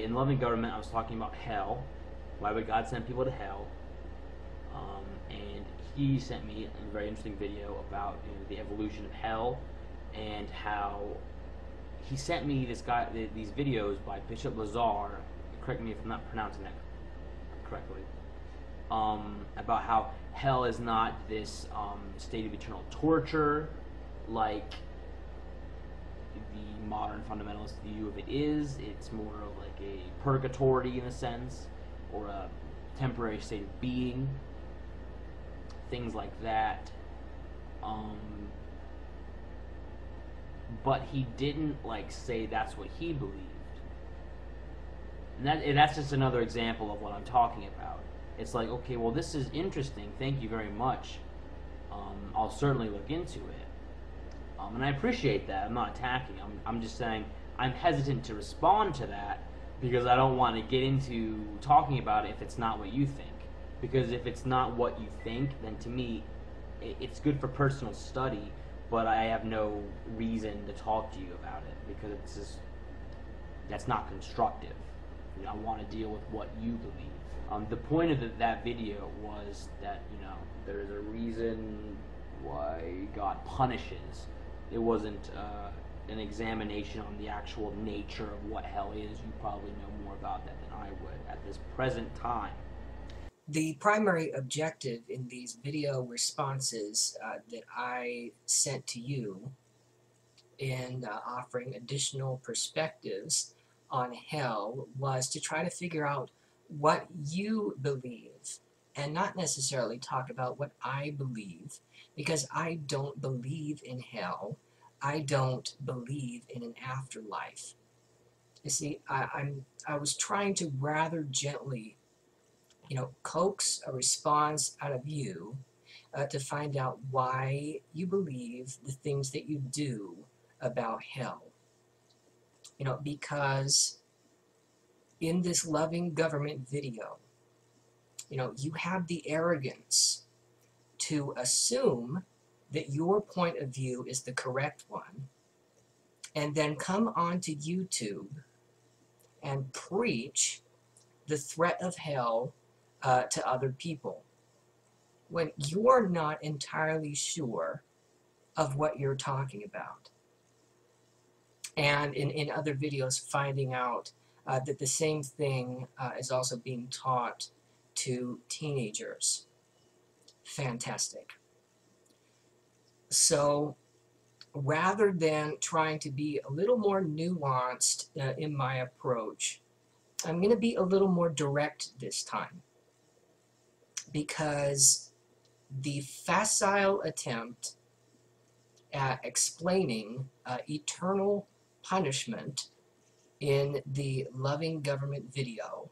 In Loving Government, I was talking about hell. Why would God send people to hell? And he sent me a very interesting video about the evolution of hell and how he sent me these videos by Bishop Lazar. Correct me if I'm not pronouncing that correctly. About how hell is not this state of eternal torture like the modern fundamentalist view of it is. It's more of like a purgatory in a sense, or a temporary state of being, things like that. Um, but he didn't like say that's what he believed, and that's just another example of what I'm talking about. It's like, okay, well, this is interesting. Thank you very much. I'll certainly look into it. And I appreciate that. I'm not attacking. I'm just saying I'm hesitant to respond to that because I don't want to get into talking about it if it's not what you think. Because if it's not what you think, then to me, it's good for personal study, but I have no reason to talk to you about it because it's just, that's not constructive. I want to deal with what you believe. The point of that video was that there is a reason why God punishes. It wasn't an examination on the actual nature of what hell is. You probably know more about that than I would at this present time. The primary objective in these video responses that I sent to you in offering additional perspectives on hell was to try to figure out what you believe and not necessarily talk about what I believe, because I don't believe in hell. I don't believe in an afterlife. You see, I was trying to rather gently coax a response out of you to find out why you believe the things that you do about hell. Because in this Loving Government video, you have the arrogance to assume that your point of view is the correct one, and then come onto YouTube and preach the threat of hell to other people when you're not entirely sure of what you're talking about. And in other videos, finding out that the same thing is also being taught to teenagers. Fantastic. So rather than trying to be a little more nuanced in my approach, I'm going to be a little more direct this time, because the facile attempt at explaining eternal punishment in the Loving Government video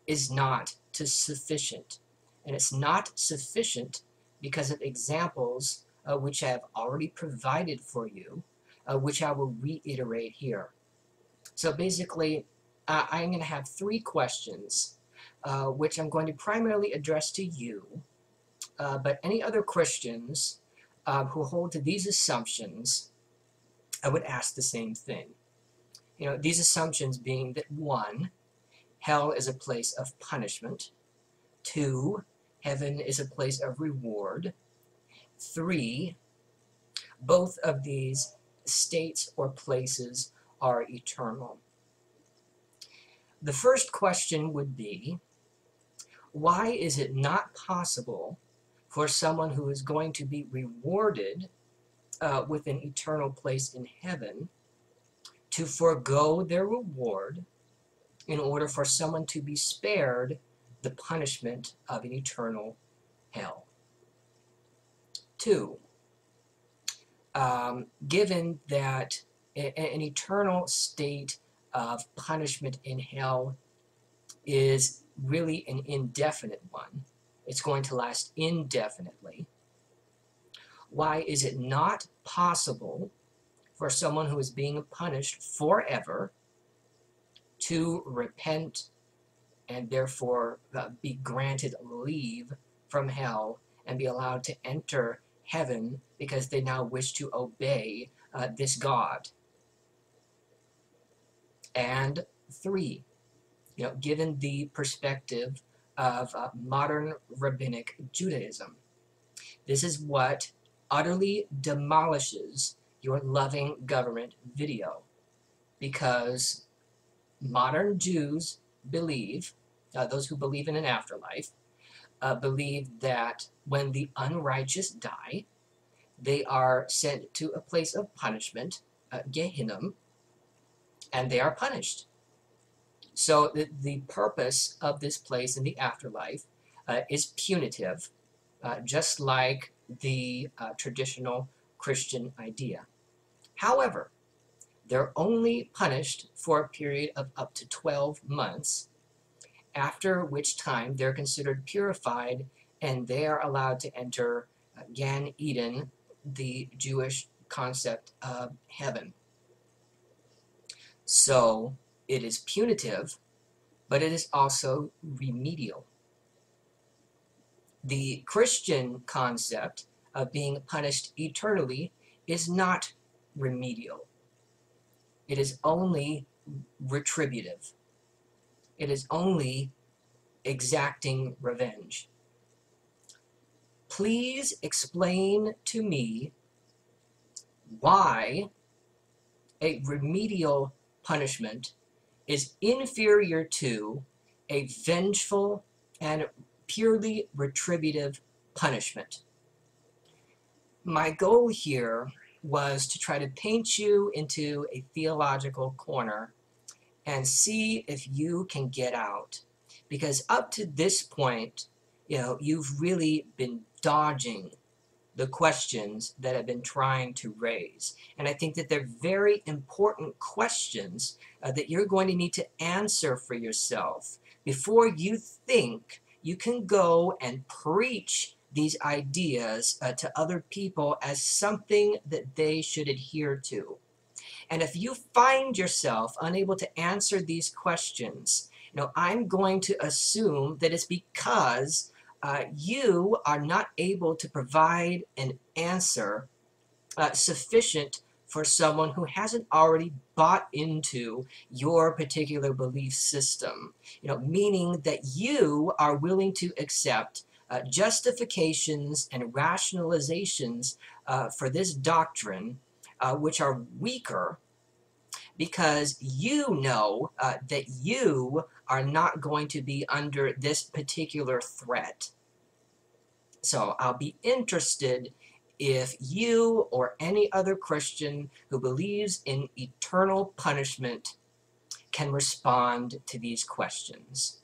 is not sufficient. And it's not sufficient because of examples which I have already provided for you, which I will reiterate here. So basically, I'm going to have 3 questions, which I'm going to primarily address to you, but any other Christians who hold to these assumptions, I would ask the same thing. These assumptions being that 1, hell is a place of punishment. 2, heaven is a place of reward. 3, both of these states or places are eternal. The first question would be, why is it not possible for someone who is going to be rewarded with an eternal place in heaven to forego their reward in order for someone to be spared the punishment of an eternal hell? 2, given that an eternal state of punishment in hell is really an indefinite one, it's going to last indefinitely, why is it not possible for someone who is being punished forever to repent and therefore be granted leave from hell and be allowed to enter heaven because they now wish to obey this God? And 3, given the perspective of modern rabbinic Judaism. This is what utterly demolishes your loving government video, because modern Jews believe, those who believe in an afterlife, believe that when the unrighteous die, they are sent to a place of punishment, Gehinnom, and they are punished. So the purpose of this place in the afterlife is punitive, just like the traditional Christian idea. However, they're only punished for a period of up to 12 months, after which time they're considered purified and they are allowed to enter Gan Eden, the Jewish concept of heaven. So it is punitive, but it is also remedial. The Christian concept of being punished eternally is not remedial. It is only retributive. It is only exacting revenge. Please explain to me why a remedial punishment is inferior to a vengeful and purely retributive punishment. My goal here was to try to paint you into a theological corner and see if you can get out. Because up to this point, you've really been dodging the questions that I've been trying to raise. And I think that they're very important questions that you're going to need to answer for yourself before you think you can go and preach these ideas to other people as something that they should adhere to. And if you find yourself unable to answer these questions, I'm going to assume that it's because you are not able to provide an answer sufficient for someone who hasn't already bought into your particular belief system. Meaning that you are willing to accept justifications and rationalizations for this doctrine which are weaker, because you know that you are not going to be under this particular threat. So I'll be interested if you or any other Christian who believes in eternal punishment can respond to these questions.